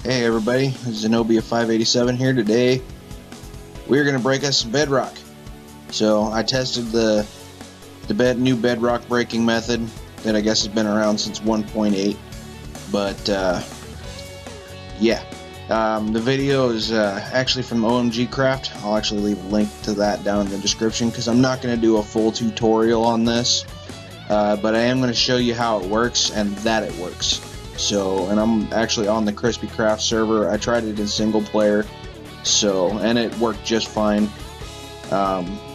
Hey everybody, this is Zenobia 587 here. Today we're going to break us some bedrock. So I tested the new bedrock breaking method that I guess has been around since 1.8. But the video is actually from OMGCraft. I'll actually leave a link to that down in the description because I'm not going to do a full tutorial on this. But I am going to show you how it works and that it works. So, and I'm actually on the Crispy Craft server. I tried it in single player, and it worked just fine.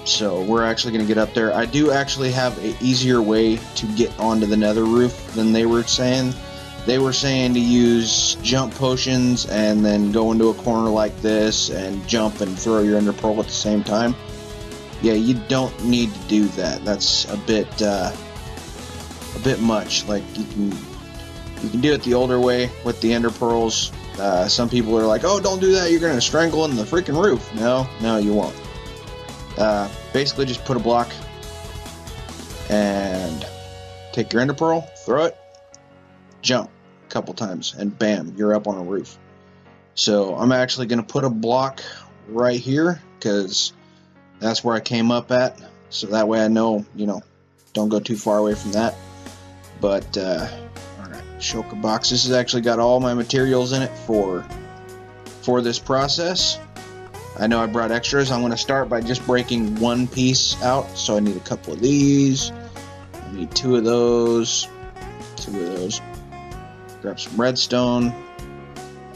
So we're actually going to get up there. I do actually have an easier way to get onto the nether roof than they were saying. They were saying to use jump potions and then go into a corner like this and jump and throw your ender pearl at the same time. Yeah, you don't need to do that. That's a bit much. Like you can do it the older way with the ender pearls. Some people are like, oh, don't do that, you're gonna strangle in the freaking roof. No, you won't. Basically just put a block and take your ender pearl, throw it, jump a couple times, and bam, you're up on a roof. So I'm actually gonna put a block right here because that's where I came up at, so that way I know, don't go too far away from that. But alright, shulker box. This has actually got all my materials in it for this process. I know I brought extras. I'm going to start by just breaking one piece out. So I need a couple of these. I need two of those. Grab some redstone.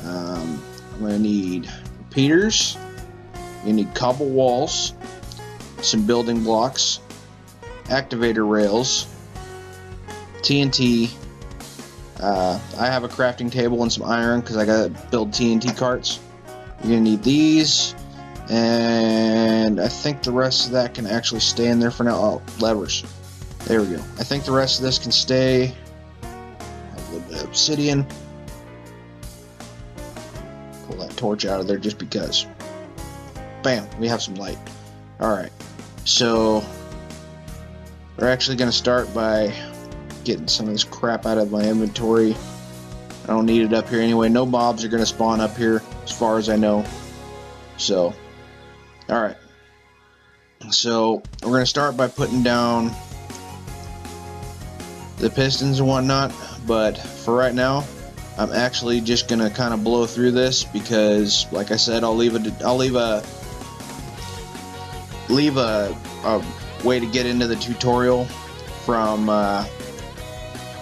I'm going to need repeaters. You need cobble walls, some building blocks, activator rails, TNT. I have a crafting table and some iron because I gotta build TNT carts. You're gonna need these, and I think the rest of that can actually stay in there for now. Oh, levers. There we go. I think the rest of this can stay. A little bit of obsidian. Pull that torch out of there just because. Bam, we have some light. Alright, so we're actually gonna start by getting some of this crap out of my inventory. I don't need it up here anyway. No mobs are going to spawn up here as far as I know. So, alright. So, we're going to start by putting down the pistons and whatnot. But for right now, I'm actually just going to kind of blow through this because, like I said, I'll leave a way to get into the tutorial from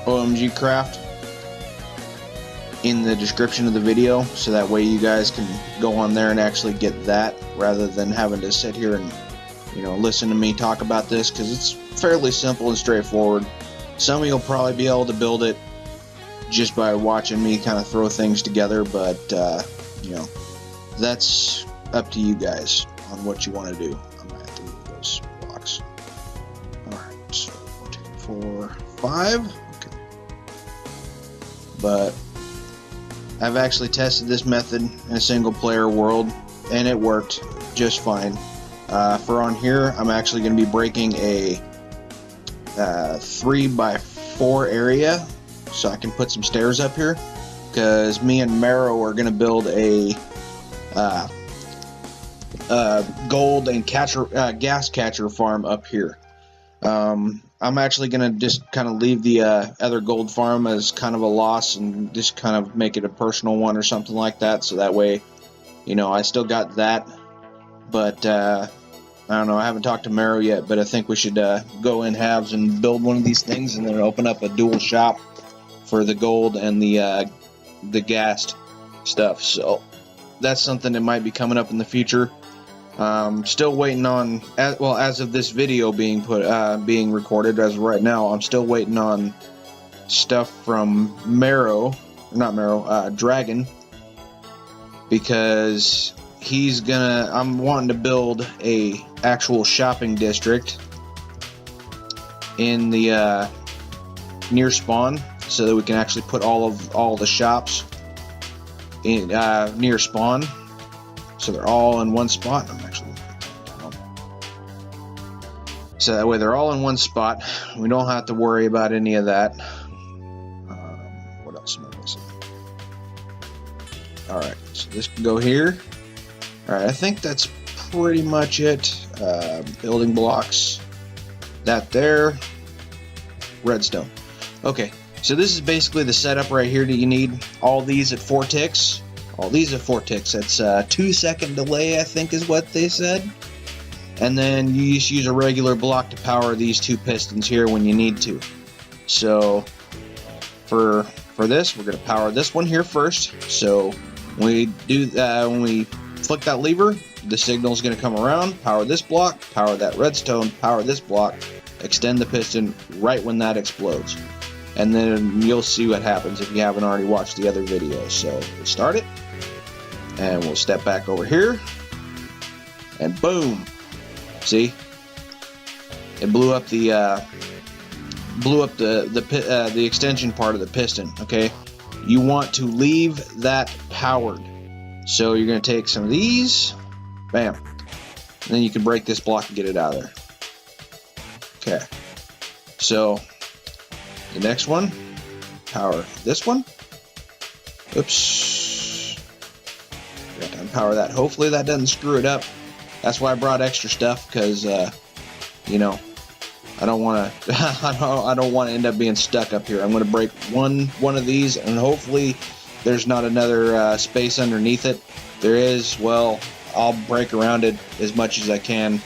OMGCraft in the description of the video, so that way you guys can go on there and actually get that rather than having to sit here and listen to me talk about this, because it's fairly simple and straightforward. Some of you'll probably be able to build it just by watching me kind of throw things together, but that's up to you guys on what you want to do. I'm gonna have to move those blocks. Alright, so 1, 2, 4, 5. But I've actually tested this method in a single player world and it worked just fine. For on here, I'm actually going to be breaking a 3x4 area so I can put some stairs up here, because me and Marrow are going to build a gold and gas catcher farm up here. I'm actually going to just kind of leave the other gold farm as kind of a loss and just kind of make it a personal one or something like that, so that way, I still got that. But I don't know, I haven't talked to Marrow yet, but I think we should go in halves and build one of these things and then open up a dual shop for the gold and the gassed stuff. So that's something that might be coming up in the future. Still waiting on, as of this video being recorded, as of right now, I'm still waiting on stuff from Dragon, because I'm wanting to build a actual shopping district in the near spawn, so that we can actually put all the shops in near spawn. So they're all in one spot. I'm actually down. So that way they're all in one spot. We don't have to worry about any of that. What else am I missing? Alright, so this can go here. Alright, I think that's pretty much it. Building blocks. That there. Redstone. Okay, so this is basically the setup right here that you need. All these at 4 ticks. All these at 4 ticks. That's a 2-second delay, I think is what they said. And then you just use a regular block to power these 2 pistons here when you need to. So for this, we're going to power this one here first. So when we do when we flick that lever, the signal is going to come around, power this block, power that redstone, power this block, extend the piston right when that explodes. And then you'll see what happens if you haven't already watched the other videos. So we'll start it, and we'll step back over here, and boom! See, it blew up the extension part of the piston. Okay, you want to leave that powered. So you're going to take some of these, bam, and then you can break this block and get it out of there. Okay, so the next one, power this one. Oops, got to unpower that. Hopefully that doesn't screw it up. That's why I brought extra stuff, because you know, I don't want to I don't want to end up being stuck up here. I'm going to break one of these, and hopefully there's not another space underneath it. There is, well, I'll break around it as much as I can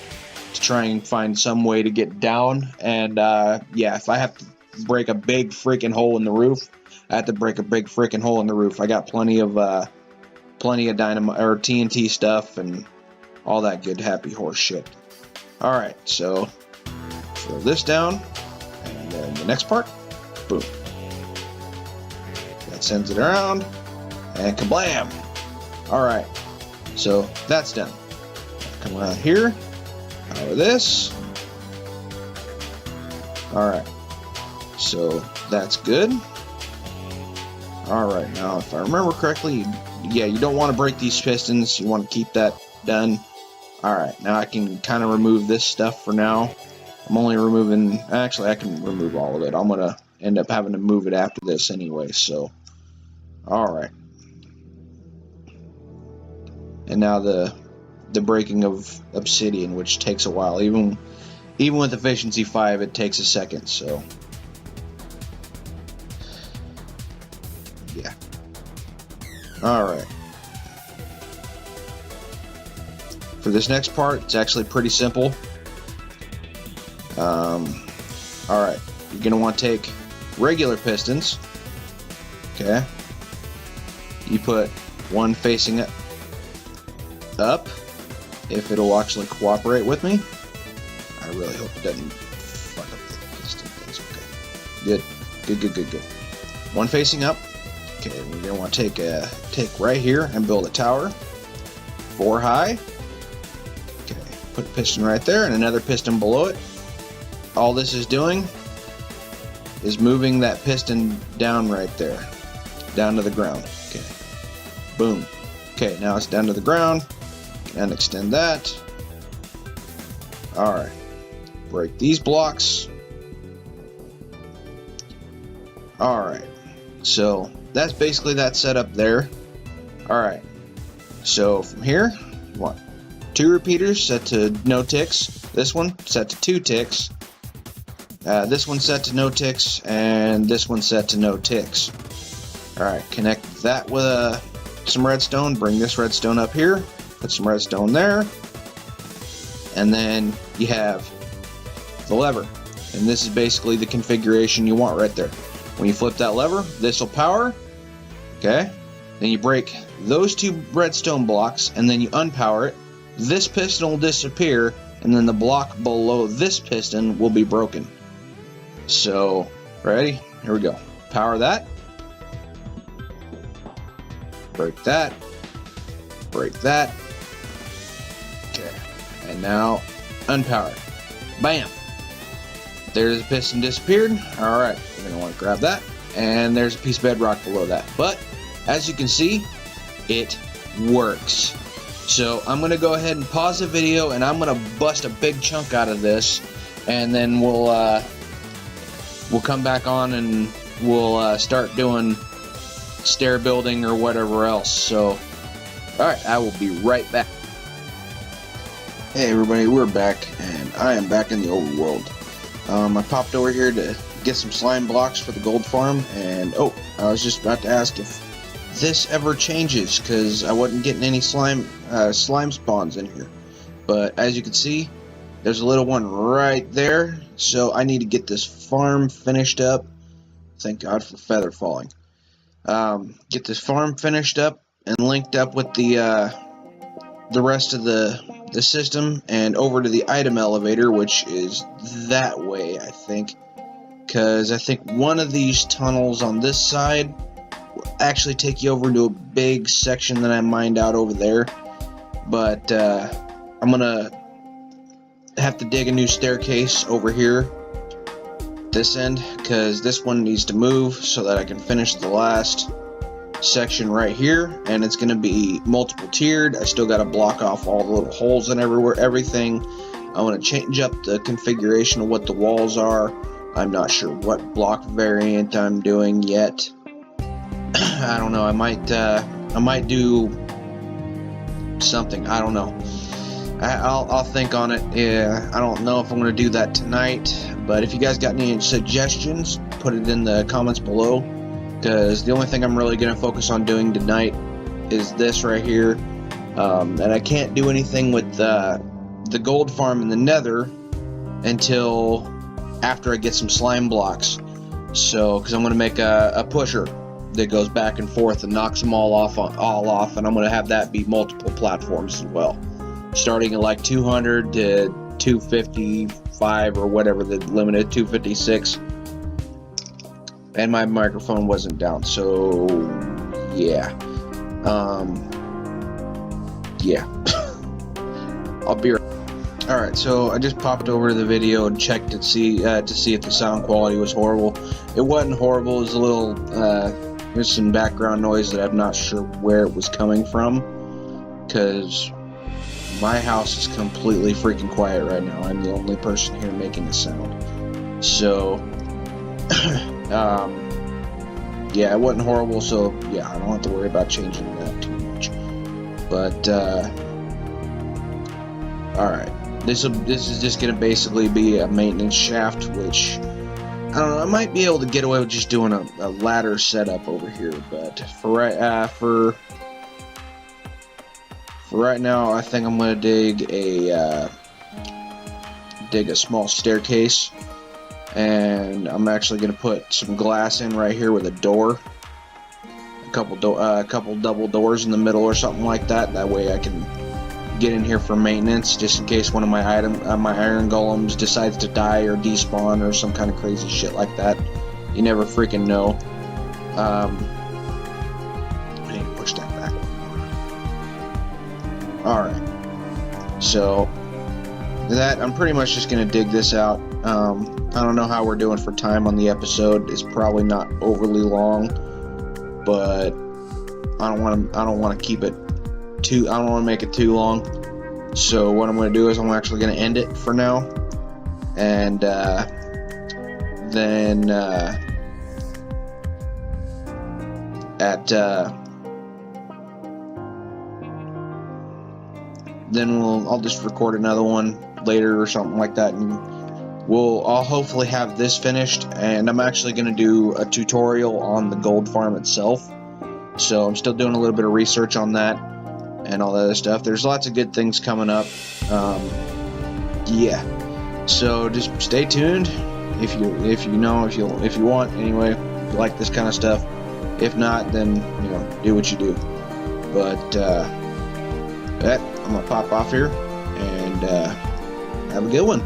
to try and find some way to get down. And yeah, if I have to break a big freaking hole in the roof, I have to break a big freaking hole in the roof. I got plenty of dynamite or TNT stuff and all that good happy horse shit. Alright, so throw this down, and then the next part, boom. That sends it around, and kablam! Alright, so that's done. Come around here, power this. Alright, so that's good. Alright, now if I remember correctly, yeah, you don't want to break these pistons, you want to keep that done. Alright, now I can kind of remove this stuff for now. I'm only removing, actually I can remove all of it. I'm going to end up having to move it after this anyway, so. Alright. And now the breaking of obsidian, which takes a while. Even with efficiency 5, it takes a second, so. Yeah. Alright. For this next part, it's actually pretty simple. Alright, you're going to want to take regular pistons. Okay. You put one facing up, if it'll actually cooperate with me. I really hope it doesn't fuck up the piston things. Okay. Good. One facing up. Okay, we're going to want to take right here and build a tower. 4 high. Put a piston right there and another piston below it. All this is doing is moving that piston down right there, down to the ground. Okay, boom. Okay, now it's down to the ground, and extend that. Alright, break these blocks. Alright, so that's basically that setup there. Alright, so from here, you want 2 repeaters set to no ticks. This one set to 2 ticks. This one set to no ticks, and this one set to no ticks. Alright, connect that with some redstone. Bring this redstone up here. Put some redstone there. And then you have the lever. And this is basically the configuration you want right there. When you flip that lever, this will power. Okay? Then you break those 2 redstone blocks, and then you unpower it. This piston will disappear, and then the block below this piston will be broken. So, ready? Here we go. Power that. Break that. Break that. Okay. And now, unpower. Bam! There's the piston disappeared. Alright, we're going to want to grab that. And there's a piece of bedrock below that. But, as you can see, it works. So I'm going to go ahead and pause the video, and I'm going to bust a big chunk out of this, and then we'll come back on and we'll start doing stair building or whatever else. So, alright, I will be right back. Hey everybody, we're back, and I am back in the overworld. I popped over here to get some slime blocks for the gold farm, and oh, I was just about to ask if this ever changes, because I wasn't getting any slime spawns in here. But as you can see, there's a little one right there, so I need to get this farm finished up. Thank God for feather falling. Get this farm finished up and linked up with the rest of the system, and over to the item elevator, which is that way, I think. Because I think one of these tunnels on this side will actually take you over to a big section that I mined out over there. But I'm gonna have to dig a new staircase over here, this end, because this one needs to move so that I can finish the last section right here, and it's going to be multiple tiered. I still got to block off all the little holes and everything. I want to change up the configuration of what the walls are. I'm not sure what block variant I'm doing yet. I don't know. I might do something. I don't know. I'll think on it. Yeah, I don't know if I'm going to do that tonight, but if you guys got any suggestions, put it in the comments below, because the only thing I'm really going to focus on doing tonight is this right here, and I can't do anything with the gold farm in the nether until after I get some slime blocks. So, because I'm going to make a pusher that goes back and forth and knocks them all off, and I'm going to have that be multiple platforms as well, starting at like 200 to 255 or whatever the limit is, 256. And my microphone wasn't down, so yeah. Yeah. I'll be right. Alright, so I just popped over to the video and checked to see if the sound quality was horrible. It wasn't horrible. It was a little there's some background noise that I'm not sure where it was coming from, because my house is completely freaking quiet right now. I'm the only person here making a sound. So yeah, it wasn't horrible, so yeah, I don't have to worry about changing that too much. But alright, this is just gonna basically be a maintenance shaft, which I don't know, I might be able to get away with just doing a ladder setup over here, but for right now, I think I'm gonna dig a small staircase. And I'm actually going to put some glass in right here with a door, a couple double doors in the middle or something like that. That way I can get in here for maintenance, just in case one of my my iron golems decides to die or despawn or some kind of crazy shit like that. You never freaking know. I need to push that back. All right, so that I'm pretty much just going to dig this out. I don't know how we're doing for time on the episode. It's probably not overly long, but I don't want to keep it too. I don't want to make it too long. So what I'm going to do is I'm actually going to end it for now, and then I'll just record another one later or something like that, and I'll hopefully have this finished, and I'm actually going to do a tutorial on the gold farm itself. So I'm still doing a little bit of research on that and all that other stuff. There's lots of good things coming up. Yeah. So just stay tuned if you want anyway. If you like this kind of stuff. If not, then do what you do. But I'm gonna pop off here and have a good one.